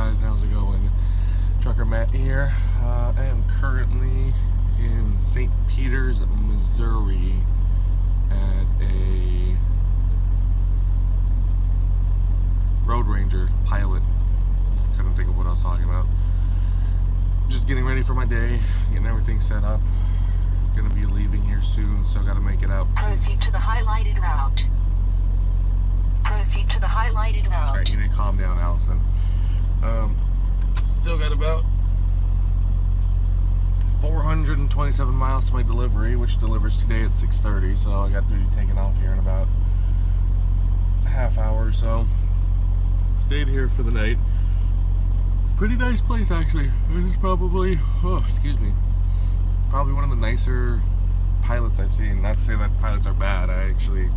guys? How's it going? Trucker Matt here. I am currently in St. Peters, Missouri at a Road Ranger pilot. Couldn't think of what I was talking about. Just getting ready for my day, getting everything set up. Gonna be leaving here soon, so gotta make it out. Proceed to the highlighted route. Proceed to the highlighted route. Alright, you need to calm down, Allison. Still got about 427 miles to my delivery, which delivers today at 6:30, so I got to be taking off here in about a half hour or so. Stayed here for the night. Pretty nice place, actually. This is probably, probably one of the nicer pilots I've seen. Not to say that pilots are bad. I actually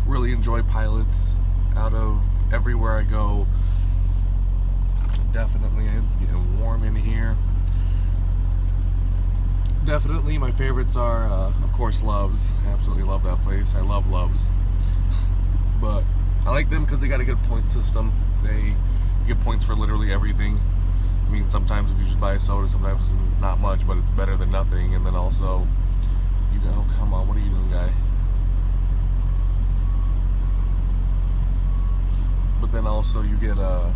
really enjoy pilots. Out of everywhere I go, definitely it's getting warm in here. Definitely my favorites are, of course, Love's. I absolutely love that place. I love Love's. But I like them because they got a good point system. You get points for literally everything. I mean, sometimes if you just buy a soda, sometimes it's not much, but it's better than nothing. And then also, you go, oh, come on, what are you doing, guy? But then also you get, well,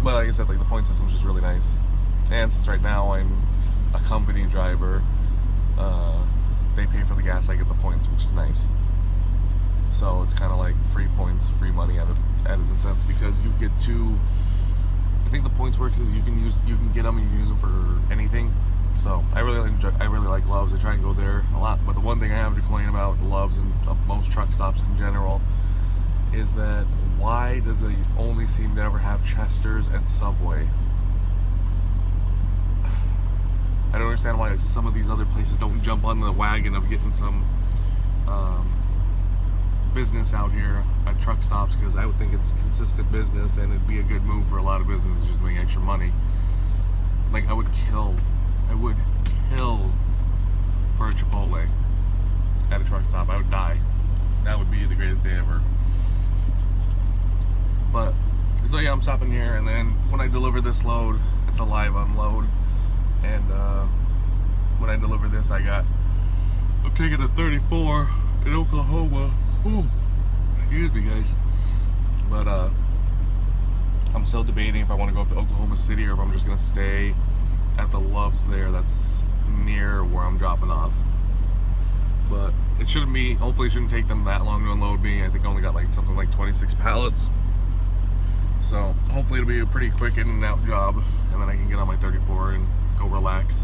like I said, like the point system's just really nice. And since right now I'm a company driver, they pay for the gas, I get the points, which is nice. So it's kind of like free points, free money added in a sense, because you get to, I think the points works is you can get them and you can use them for anything. So I really like Love's. I try and go there a lot. But the one thing I have to complain about Love's and most truck stops in general is that why does it only seem to ever have Chester's and Subway? I don't understand why some of these other places don't jump on the wagon of getting some business out here at truck stops, because I would think it's consistent business and it'd be a good move for a lot of businesses just to make extra money. Like I would kill for a Chipotle at a truck stop. I would die. That would be the greatest day ever. But, so yeah, I'm stopping here, and then when I deliver this load, it's a live unload. And when I deliver this, I'm taking a 34 in Oklahoma. Ooh, excuse me, guys. But I'm still debating if I want to go up to Oklahoma City or if I'm just going to stay at the Love's there that's near where I'm dropping off. But it shouldn't be, hopefully it shouldn't take them that long to unload me. I think I only got like something like 26 pallets. So hopefully it'll be a pretty quick in and out job, and then I can get on my 34 and go relax.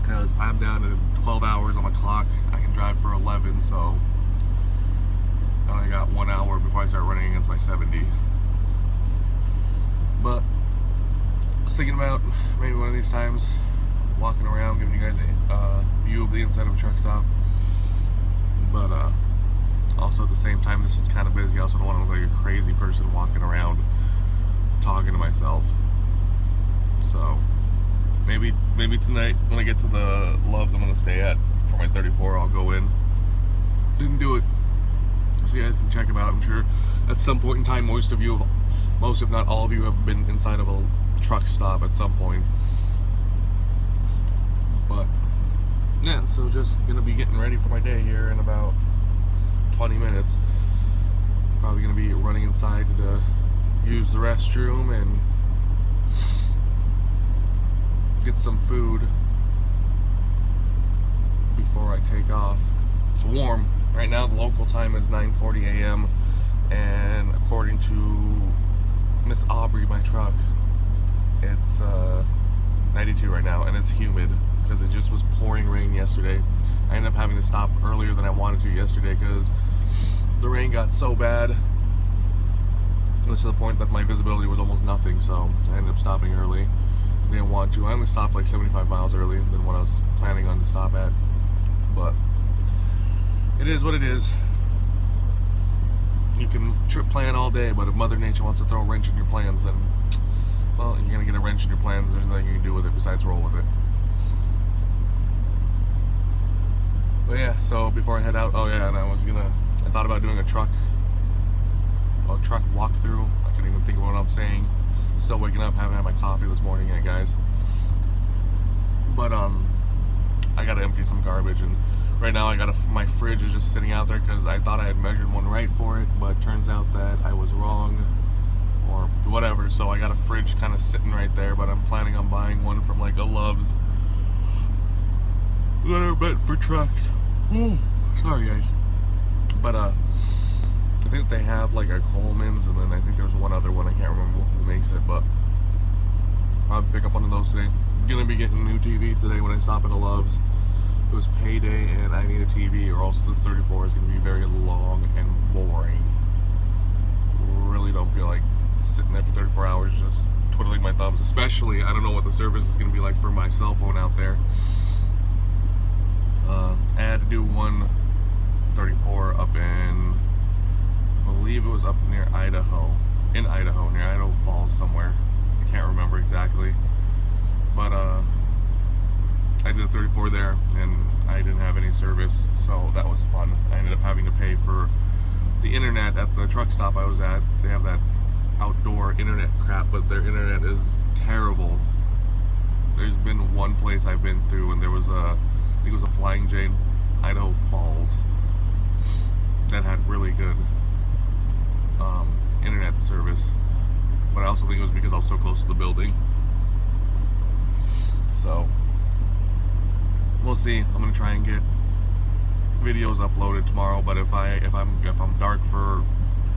Because I'm down to 12 hours on my clock. I can drive for 11, so I only got 1 hour before I start running against my 70. But I was thinking about maybe one of these times walking around, giving you guys a view of the inside of a truck stop. But also at the same time, this one's kind of busy. I also don't want to look like a crazy person walking around talking to myself. So maybe tonight when I get to the Love's I'm gonna stay at for my 34, I'll go in. Didn't do it, so you guys can check them out. I'm sure at some point in time, most if not all of you have been inside of a truck stop at some point. But yeah, so just gonna be getting ready for my day here in about 20 minutes. Probably gonna be running inside to use the restroom and get some food before I take off. It's warm. Right now the local time is 9:40 a.m. and according to Miss Aubrey, my truck, it's 92 right now, and it's humid because it just was pouring rain yesterday. I ended up having to stop earlier than I wanted to yesterday because the rain got so bad. It was to the point that my visibility was almost nothing, so I ended up stopping early. I didn't want to. I only stopped like 75 miles early than what I was planning on to stop at. But it is what it is. You can trip plan all day, but if Mother Nature wants to throw a wrench in your plans, then, well, you're going to get a wrench in your plans. There's nothing you can do with it besides roll with it. But yeah, so before I head out, oh yeah, and I thought about doing a truck walkthrough. I can't even think of what I'm saying. Still waking up, haven't had my coffee this morning yet, guys. But I gotta empty some garbage, and right now my fridge is just sitting out there because I thought I had measured one right for it, but turns out that I was wrong or whatever. So I got a fridge kind of sitting right there, but I'm planning on buying one from like a Love's that are meant for trucks. Ooh, sorry guys. But I think they have like a Coleman's, and then I think there's one other one, I can't remember who makes it, but I'll pick up one of those today. I'm gonna be getting a new TV today when I stop at a Love's. It was payday and I need a TV, or else this 34 is gonna be very long and boring. Really don't feel like sitting there for 34 hours just twiddling my thumbs, especially I don't know what the service is gonna be like for my cell phone out there. I had to do one 34 up in, I believe it was up near Idaho, near Idaho Falls somewhere. I can't remember exactly, but I did a 34 there and I didn't have any service, so that was fun. I ended up having to pay for the internet at the truck stop I was at. They have that outdoor internet crap, but their internet is terrible. There's been one place I've been through and there was I think it was a Flying J in Idaho Falls that had really good internet service, but I also think it was because I was so close to the building. So we'll see. I'm gonna try and get videos uploaded tomorrow, but if I'm dark for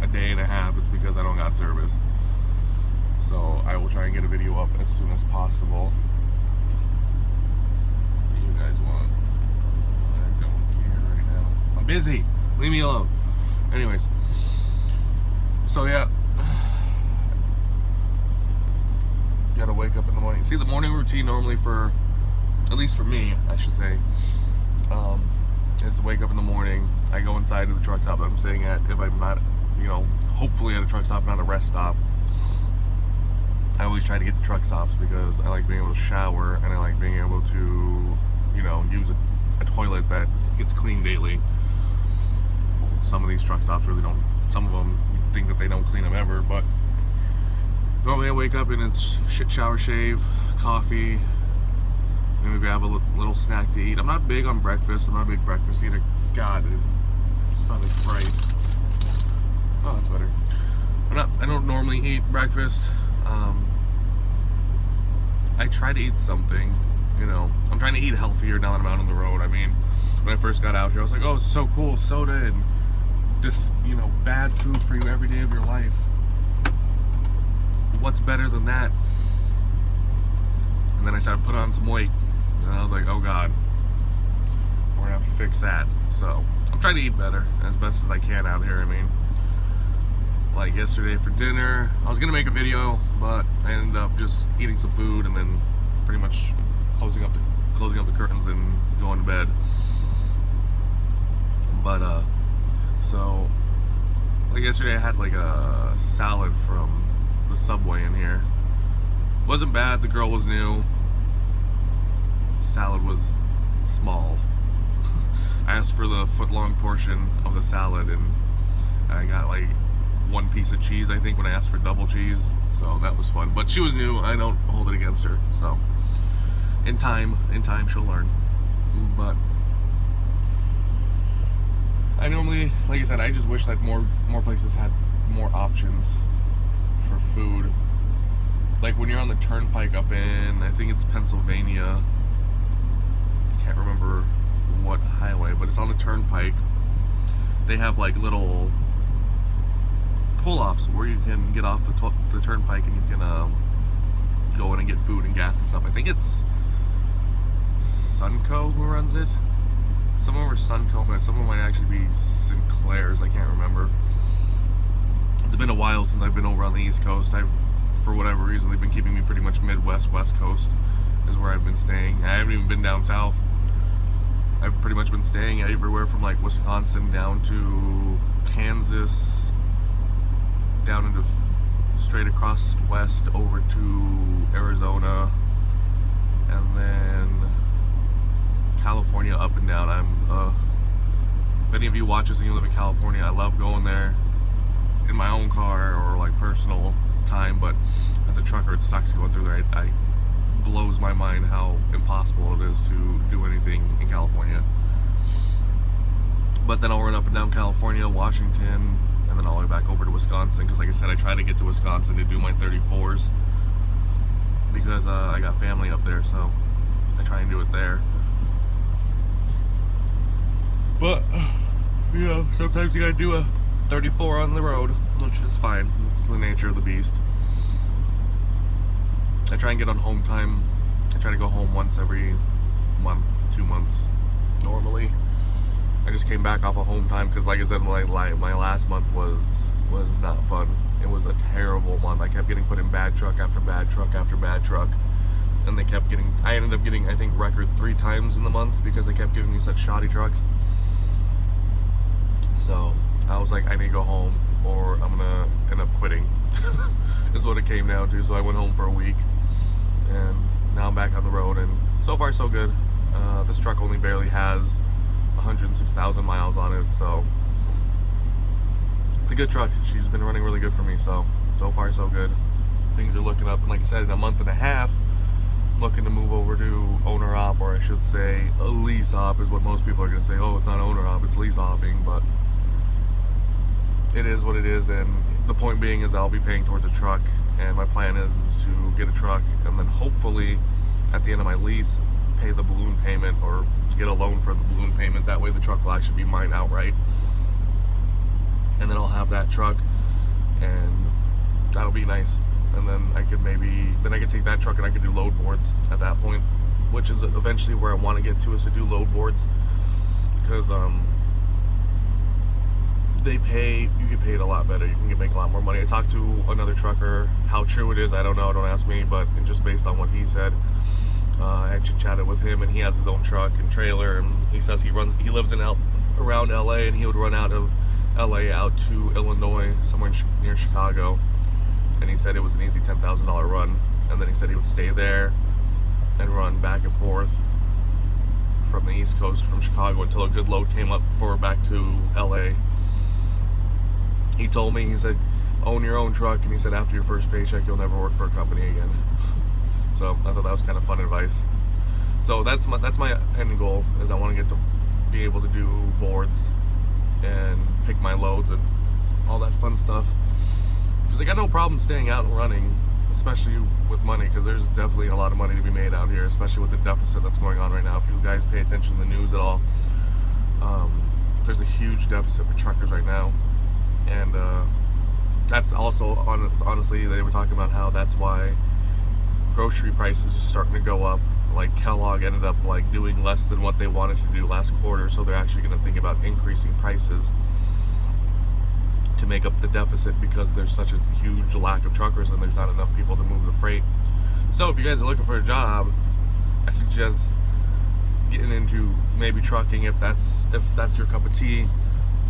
a day and a half, it's because I don't got service. So I will try and get a video up as soon as possible. What do you guys want? I don't care right now. I'm busy. Leave me alone. Anyways, so yeah, gotta wake up in the morning. See, the morning routine normally for, at least for me, I should say, is to wake up in the morning. I go inside to the truck stop that I'm staying at. If I'm not, hopefully at a truck stop, not a rest stop. I always try to get to truck stops because I like being able to shower and I like being able to, use a toilet that gets cleaned daily. Some of these truck stops really don't. Some of them think that they don't clean them ever, but normally I wake up and it's shower, shave, coffee, maybe grab a little snack to eat. I'm not big on breakfast. I'm not a big breakfast eater. God, the sun is bright. Oh, that's better. I don't normally eat breakfast. I try to eat something. I'm trying to eat healthier now that I'm out on the road. I mean, when I first got out here, I was like, oh, it's so cool, soda and just, bad food for you every day of your life. What's better than that? And then I started putting on some weight, and I was like, oh God, we're gonna have to fix that. So I'm trying to eat better as best as I can out here. I mean, like yesterday for dinner, I was gonna make a video, but I ended up just eating some food and then pretty much closing up the curtains and going to bed. But so like yesterday I had like a salad from the Subway in here. Wasn't bad. The girl was new. Salad was small. I asked for the foot-long portion of the salad and I got like one piece of cheese, I think, when I asked for double cheese. So that was fun. But she was new. I don't hold it against her. So in time she'll learn. But I normally, like I said, I just wish that more places had more options for food. Like when you're on the turnpike up in, I think it's Pennsylvania, I can't remember what highway, but it's on the turnpike. They have like little pull-offs where you can get off the turnpike and you can go in and get food and gas and stuff. I think it's Sunco who runs it. Some of them are Sunco, but some of them might actually be Sinclair's. I can't remember. It's been a while since I've been over on the East Coast. For whatever reason, they've been keeping me pretty much Midwest, West Coast is where I've been staying. I haven't even been down south. I've pretty much been staying everywhere from like Wisconsin down to Kansas, down into straight across west over to Arizona, and then California up and down. If any of you watch this and you live in California, I love going there in my own car or like personal. time, but as a trucker, it sucks going through there. I blows my mind how impossible it is to do anything in California. But then I'll run up and down California, Washington, and then all the way back over to Wisconsin, because like I said, I try to get to Wisconsin to do my 34s because I got family up there, so I try and do it there. But you know, sometimes you gotta do a 34 on the road, which is fine. It's the nature of the beast. I try and get on home time. I try to go home once every month, 2 months normally. I just came back off of home time because, like I said, my last month was not fun. It was a terrible month. I kept getting put in bad truck after bad truck after bad truck, and I ended up getting, I think, record 3 times in the month because they kept giving me such shoddy trucks. So I was like, I need to go home or I'm gonna end up quitting. Is what it came down to. So I went home for a week, and now I'm back on the road, and so far so good. This truck only barely has 106,000 miles on it, so it's a good truck. She's been running really good for me, so far so good. Things are looking up, and like I said, in a month and a half, I'm looking to move over to owner op, or I should say a lease op is what most people are going to say. Oh, it's not owner op, it's lease hopping, but it is what it is. And the point being is I'll be paying towards a truck, and my plan is to get a truck, and then hopefully at the end of my lease pay the balloon payment or get a loan for the balloon payment. That way the truck will actually be mine outright, and then I'll have that truck, and that'll be nice. And then I could take that truck and I could do load boards at that point, which is eventually where I want to get to, is to do load boards, because you get paid a lot better. You can make a lot more money. I talked to another trucker. How true it is, I don't know. Don't ask me. But just based on what he said, I actually chatted with him, and he has his own truck and trailer, and he says he lives around LA, and he would run out of LA out to Illinois, somewhere near Chicago, and he said it was an easy $10,000 run. And then he said he would stay there and run back and forth from the East Coast, from Chicago, until a good load came up for back to LA. He told me, he said, own your own truck, and he said after your first paycheck you'll never work for a company again. So I thought that was kind of fun advice. So that's my end goal, is I want to get to be able to do boards and pick my loads and all that fun stuff. Because I got no problem staying out and running, especially with money, because there's definitely a lot of money to be made out here, especially with the deficit that's going on right now. If you guys pay attention to the news at all, there's a huge deficit for truckers right now. And that's also, honestly, they were talking about how that's why grocery prices are starting to go up. Like Kellogg ended up like doing less than what they wanted to do last quarter, so they're actually going to think about increasing prices to make up the deficit, because there's such a huge lack of truckers and there's not enough people to move the freight. So if you guys are looking for a job, I suggest getting into maybe trucking if that's your cup of tea.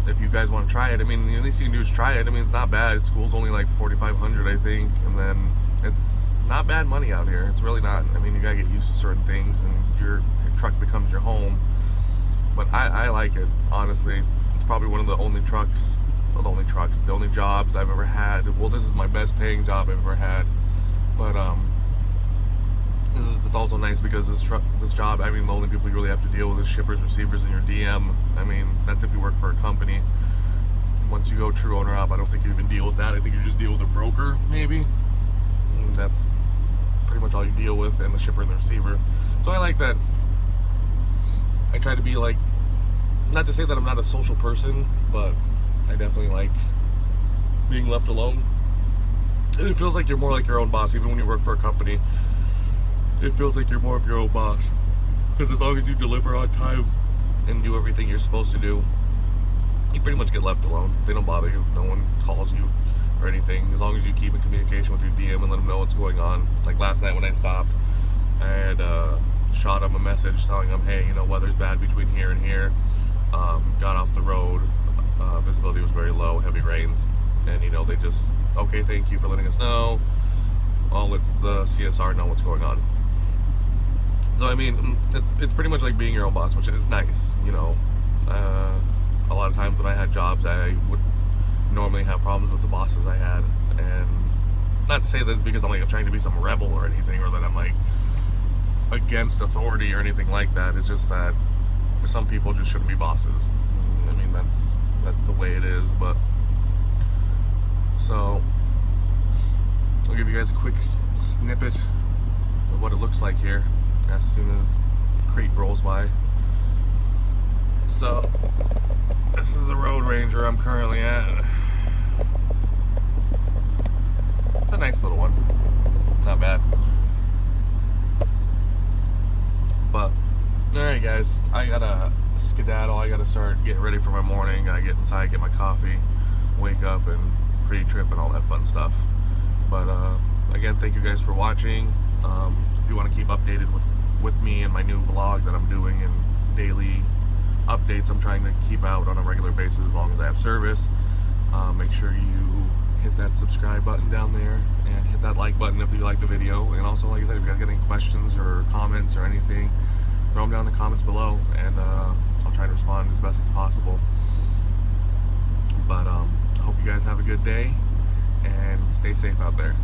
If you guys want to try it, I mean, the least you can do is try it. I mean, it's not bad. School's only like $4,500, I think, and then it's not bad money out here. It's really not. I mean, you gotta get used to certain things, and your truck becomes your home. But I like it, honestly. It's probably one of the only jobs I've ever had. Well, this is my best paying job I've ever had. But it's also nice because this job, I mean, the only people you really have to deal with is shippers, receivers, and your DM. I mean, that's if you work for a company. Once you go true owner op, I don't think you even deal with that. I think you just deal with a broker, maybe. And that's pretty much all you deal with, and the shipper and the receiver. So I like that. I try to be like, not to say that I'm not a social person, but I definitely like being left alone. And it feels like you're more like your own boss, even when you work for a company. It feels like you're more of your own boss, because as long as you deliver on time and do everything you're supposed to do, you pretty much get left alone. They don't bother you. No one calls you or anything, as long as you keep in communication with your DM and let them know what's going on. Like last night when I stopped, I had shot him a message telling him, hey, you know, weather's bad between here and here. Got off the road, visibility was very low, heavy rains, and you know, they just, okay, thank you for letting us know. I'll let the CSR know what's going on. So I mean, it's pretty much like being your own boss, which is nice, you know. A lot of times when I had jobs, I would normally have problems with the bosses I had, and not to say that it's because I'm trying to be some rebel or anything, or that I'm like against authority or anything like that. It's just that some people just shouldn't be bosses. I mean, that's the way it is. But so I'll give you guys a quick snippet of what it looks like here as soon as crate rolls by. So this is the Road Ranger I'm currently at. It's a nice little one, not bad. But alright guys, I gotta skedaddle. I gotta start getting ready for my morning. I get inside, get my coffee, wake up, and pre-trip and all that fun stuff. But again, thank you guys for watching. If you want to keep updated with me and my new vlog that I'm doing and daily updates I'm trying to keep out on a regular basis as long as I have service, make sure you hit that subscribe button down there and hit that like button if you like the video. And also, like I said, if you guys got any questions or comments or anything, throw them down in the comments below, and I'll try to respond as best as possible. But I hope you guys have a good day and stay safe out there.